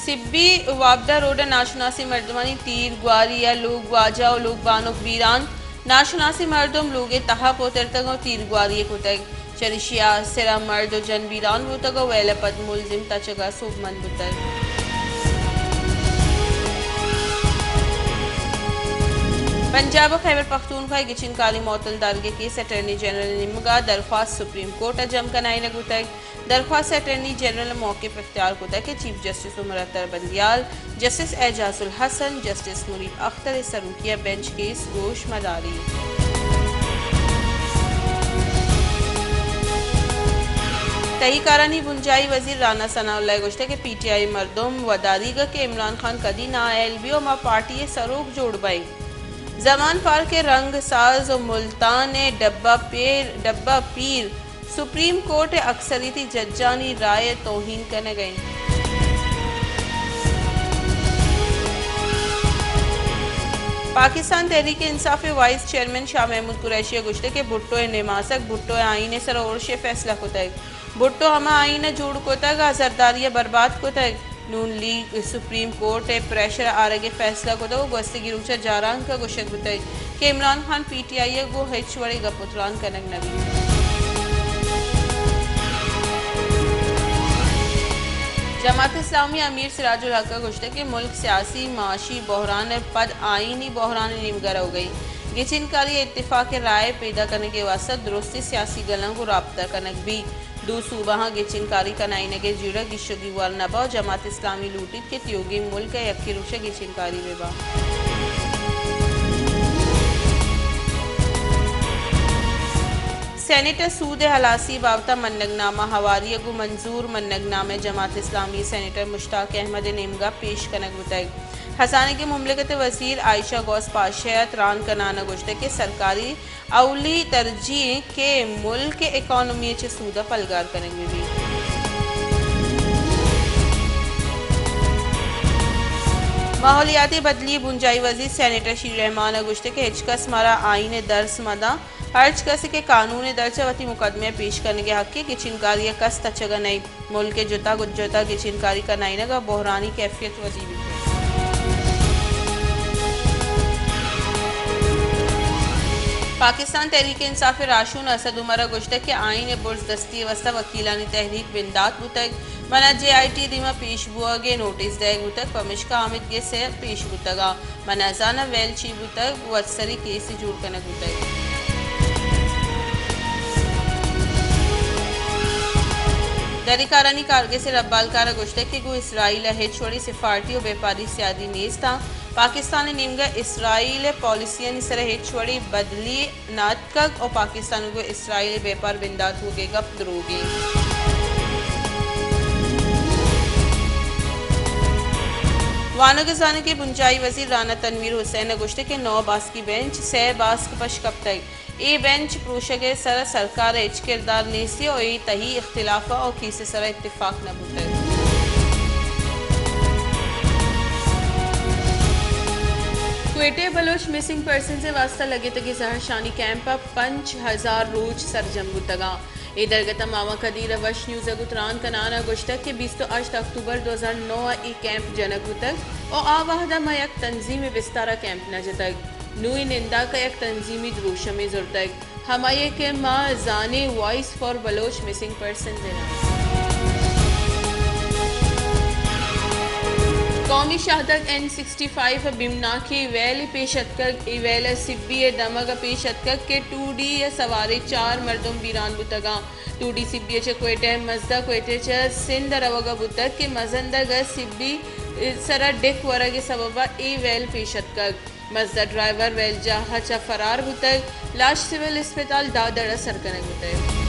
Sibi वाबदा road नाशनासी मर्दमानी तीर ग्वारिया लोग वाजा और लोग बानुक वीरान नाशनासी मर्दम लोगे तहा पोतरतगो तीर ग्वारिये कुतग चरिशिया सिरा मर्द जन वीरान बुतगो वेले पद मुलजिम तचगा सुबमन बुतग पंजाब और खैबर पख्तूनख्वा गिचिनकारी मौतल दारगे केस अटर्नी जनरल निमगा दरख्वास्त सुप्रीम कोर्ट जम कनाई गुतग दरख्वास्त अटर्नी जनरल मौके पर इख्तियार कुतग के chief justice Umar Ata Bandial justice Ijazul Hasan justice Munib Akhtar सरूकिया बेंच केस गोश मदारी तहीकारानी बुंजाई वजीर राना सनाउल्लाह गुश्ते के पीटीआई मर्दम वदारीगा के इमरान खान कदी ना एलबी और मा पार्टी सरोग जोड़ बाई जमान फार के रंग साज और मुल्तान डब्बा पीर सुप्रीम कोर्ट अक्सरीती जज्जानी राय तोहीन करने गई पाकिस्तान तहरीक इंसाफ वाइस चेयरमैन शाह महमूद कुरैशी गुश्ते के भुट्टो निमासक भुट्टो आईने सर और फैसला को तक भुट्टो हमा आईने जोड़ को तक आजरदारिया बर्बाद को तक नून लीग सुप्रीम कोर्ट प्रेशर आरगे फैसला को तो गस्ती रूचा जारान का गुशक बताई कि इमरान खान पीटीआई गो हिच वड़े गपुत्रान कनक नबी जमात इस्लामी अमीर सिराजुल हक का गुश्ते के मुल्क सियासी माशी बहरान पद आईनी बहरान निमगर हो गई गिचिनकारी इत्तेफाक राय पैदा करने के वास्ते दुरुस्ती सियासी गलों को रब्ता कनक भी दो सूबा गिचिनकारी कनाई के जुड़ा गिशोगी वाल नबा जमात इस्लामी लूटी के त्योगी मुल्क यक्की रुशा गिचिनकारी बेबा सेनेटर सूद हलासी बावता मन्नगनामा हवारिया को मंजूर मन्नगनामे जमात इस्लामी सेनेटर मुश्ताक अहमद नेमगा पेश कनक बताई हसाने के मुमलिकत वजीर आयशा गौस पाशयात रान कनाना गुश्ते के सरकारी अवली तरजीह के मुल्क इकॉनमी चे सूदा पलगार करेंगे भी माहौलियाती बदली बुंजाई वजीर सेनेटर शीर रहमान गुश्ते के हिचकस मारा आईन दर्स मदा हर्ज कस के कानून दर्जवती मुकदमे पेश करने के हक की चिनकारी कस तचगा नहीं मुल्क के जुता गुजता की चिनकारी का नाई नगा बहरानी कैफियत वजीर पाकिस्तान तहरीक इंसाफ राशून असद उमरा गुश्ते के आईन बुर्ज दस्ती वस्ता वकीलानी तहरीक बिंदात बुतक मना JIT दिमा पेश बुआगे नोटिस देग बुतक पमिश्का हामिद के से पेश बुतगा मना जाना वेल ची बुतक वत्सरी केस जुड़ कनक बुतक दरिकारानी कारगे से रब्बाल कार गुश्ते के गो इसराइल है छोड़ी सिफारती और व्यापारी सियादी नेज था पाकिस्तान निमगा इसराइल पॉलिसियन सर छोड़ी बदली नाटक और पाकिस्तान को इसराइल व्यापार बिंदात हो गए गप द्रोगे वानगजाने के बुंजाई वजीर राना तनवीर हुसैन गुश्ते के 9 बास की बेंच 6 बास पश कब तक ए बेंच प्रोशगे सर सरकार एच किरदार नेसी और ए तही इख्तिलाफा और किसी सर इत्तेफाक न बुते क्वेटे बलोच मिसिंग पर्सन से वास्ता लगे तक जहरशानी कैंप 5000 रोज सरजम गुतगा ए दरगता मामा कदीर वश न्यूज़ गुतरान कनाना गुश्तक के 28 अक्टूबर 2009 ई कैंप जनक गुतक और आवाहदा मयक तंजीम विस्तारा कैंप न जतक नुई निंदा का एक तंजीमी द्रोश में जुर्तक हमाये के माँ जाने voice for Baloch missing person देना कौमी शहादत N65 बिमनाखी वैल पेशतक इवैल सिब्बी दमग पेशतक के 2D सवारे 4 मर्दम बीरान बुतगा 2D सिब्बी चे क्वेटे मजदा क्वेटे चे सिंध रवगा बुतक के मजंदा ग सिब्बी सरा डिक वरगे सबबा ए वैल पेशतक मजदा ड्राइवर वैल जहा चा फरार बुतक लाश सिविल अस्पताल दादड़ा सरकने बुतक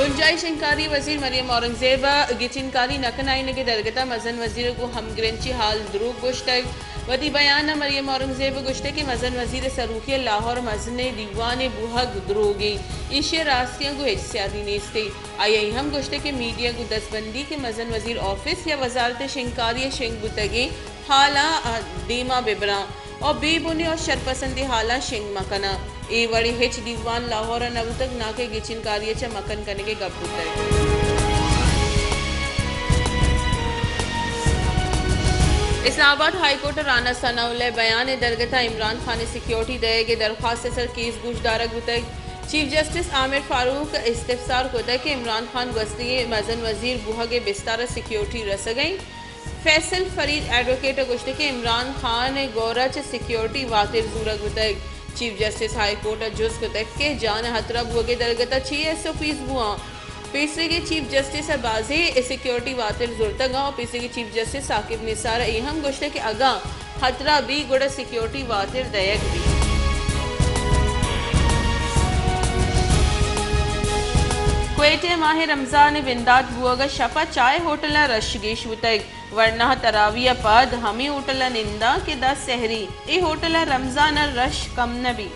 गुंजाइश इंकारी वजीर मरियम औरंगजेब गिचिनकारी नकनाइन के दरगता मजन वजीर को हम ग्रेंची हाल द्रूग गुश्तक वदी बयान मरियम औरंगजेब गुश्ते के मजन वजीर सरूखी लाहौर मजने दीवान बुहग द्रोगी इशे रास्तियाँ को हिस्सादी नेस्ते आई हम गुश्ते के मीडिया को दसबंदी के मजन वजीर ऑफिस या वजारत शिंकारी शिंग बुतगे हाला दीमा बिबरा और बेबुनी और शरपसंदी हाला शिंग मकना ए वड़ी हिच दीवान लाहौर नवुतक नाके गिचिन कार्य मकन करने के गपुतर इस्लामाबाद हाईकोर्ट राना सनाउल्लाह बयान दरगता इमरान खान सिक्योरिटी दे के दरख्वास्त सर केस गुशदारक बुतक चीफ जस्टिस आमिर फारूक इस्तफसार को कि इमरान खान गस्ती मजन वजीर बुहा के बिस्तार सिक्योरिटी रस गई फैसल फरीद एडवोकेट गुश्त के इमरान खान गौरच सिक्योरिटी वातिर जूरक बुतक चीफ जस्टिस हाईकोर्ट जुज कुतक के जान हतरा बुआ के दरगता 6 SOPs बुआ पीसी के चीफ जस्टिस बाजी सिक्योरिटी वातिर जुर्तगा और पीसी के चीफ जस्टिस साकिब निसार अहम गुश्त के अगा हतरा भी गुड़ सिक्योरिटी वातिर दयक भी क्वेटे माह रमजान बिंदात बुआगा शपा चाय होटल रशगेश उतक वरना तराविया पद हमी होटल निंदा के द सहरी ए होटल रमजान रश कम नबी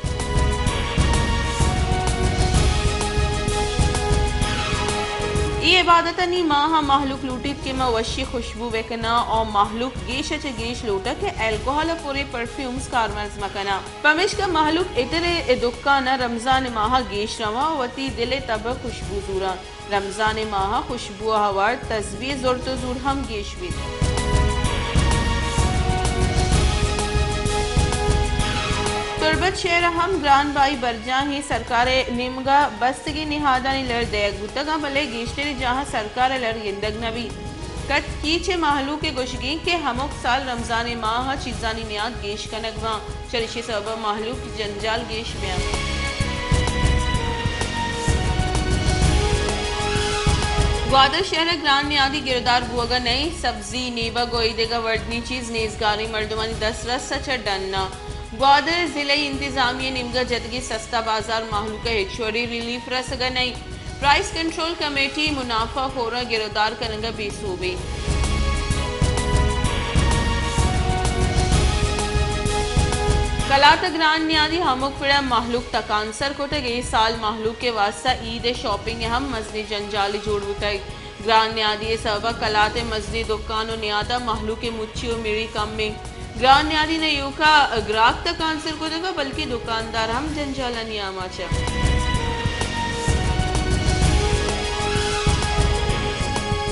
ये इबादत नी माह महलूक लूटित के मवशी खुशबू वेकना और महलूक गेश गेश लूटा के अल्कोहल पूरे परफ्यूम्स कारमर्ज मकना पमिश का महलूक इतरे दुक्काना रमजान माह गेश रवा वती दिले तब खुशबू जूरा रमजान माह खुशबू हवार तस्वीर जोर तो जूर हम गेश भी तुरबत शहर हम ग्रान बाई बरजा ही सरकार निमगा बस्तगी निहादा नि लड़ दयक बुतगा भले गेश्तरी जहां सरकार लड़ गिंदग नबी कट कीचे महलू के गुशगी के हमक साल रमजान माह चीजानी नियाद गेश कनगवा चलिशे सब महलू की जंजाल गेश बयान ग्वादर शहर ग्रान नियादी गिरदार बुआगा नई सब्जी नेबा गोईदेगा वर्दनी चीज नेजगारी मर्दमानी 10 रस सच डन्ना ग्वादर जिले इंतजामिया निमगा जदगी सस्ता बाजार माहलू का हिचोरी रिलीफ रसगा नहीं प्राइस कंट्रोल कमेटी मुनाफा खोरा गिरदार करंगा बेसूबे कलात ग्रान नियादी हमुक पिड़ा माहलूक तकांसर कोटग ए साल माहलूक के वास्ता ईद शॉपिंग हम मजनी जंजाली जोड़ बुताई ग्रान नियादी सबा कलाते मजनी दुकान नियादा माहलूक के मुच्छी मिड़ी कम में ग्रान न्यादी ने यूका ग्राहक तक आंसर को देगा बल्कि दुकानदार हम जंजाला नियामा च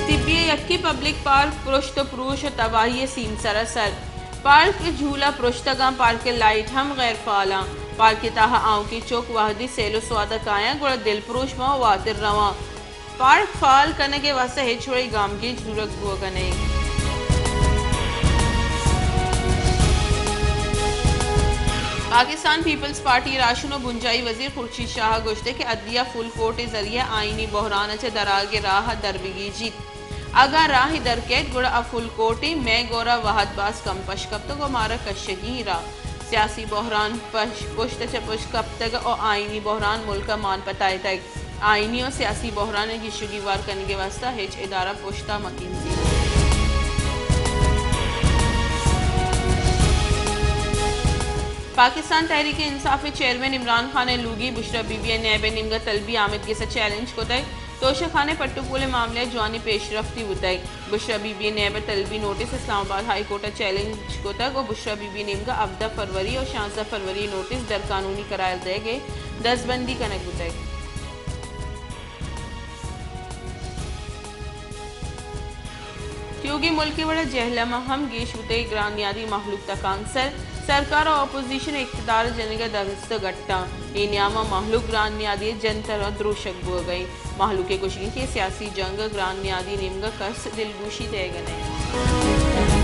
तिब्बी यक्की पब्लिक पार्क पृष्ठ पुरुष तबाही सीम सरसर पार्क झूला पृष्ठगा पार्क लाइट हम गैर फाला पार्क ताहा आव की चौक वाहदी सेलो स्वादा काया गुड़ दिल पुरुष माँ वातिर रवा पार्क फाल करने के वास्ते हिचोड़ी गाम की जरूरत हुआ का नहीं पाकिस्तान पीपल्स पार्टी राशुनो बुंजाई वजीर खुर्शीद शाह गुश्ते के अदलिया फुल कोर्ट जरिए आईनी बहरान चे दरागे राह दरबिगी जीत अगा राह दरकेत गुड़ा अफुल कोर्टी मैं गोरा वहद बास कम पश कब तक मारा कशगी रा सियासी बहरान पुश्त चपुश कब तक और आईनी बहरान मुल्क का मान पताए तक आईनी और सियासी बहरान की शुगीवार करने के वास्ता हिच इदारा पुश्ता मकीन पाकिस्तान तहरीक इंसाफ चेयरमैन इमरान खान लूगी बुशरा बीबी नैब निमगा तलबी आमिद के साथ चैलेंज को तय तोशा खाने पट्टूपुले मामले जवानी पेशरफ्ती उतई बुशरा बीबी नैब तलबी notice Islamabad high court challenge को तक और बुशरा बीबी निमगा 14 फरवरी और 16 फरवरी नोटिस दर कानूनी करार दे गए 10 बंदी कनक उतई क्योंकि मुल्क के बड़ा जहलमा हम गेश उतई ग्रानियादी महलूक तक आंसर सरकार और अपोजिशन इख्तिदार जनगा दस्त गट्टा ये न्यामा महलूक ग्रान न्यादी जनतर द्रोशक बो गई महलूक के कुछ के सियासी जंग ग्रान न्यादी निमगा कस दिलगुशी दे गए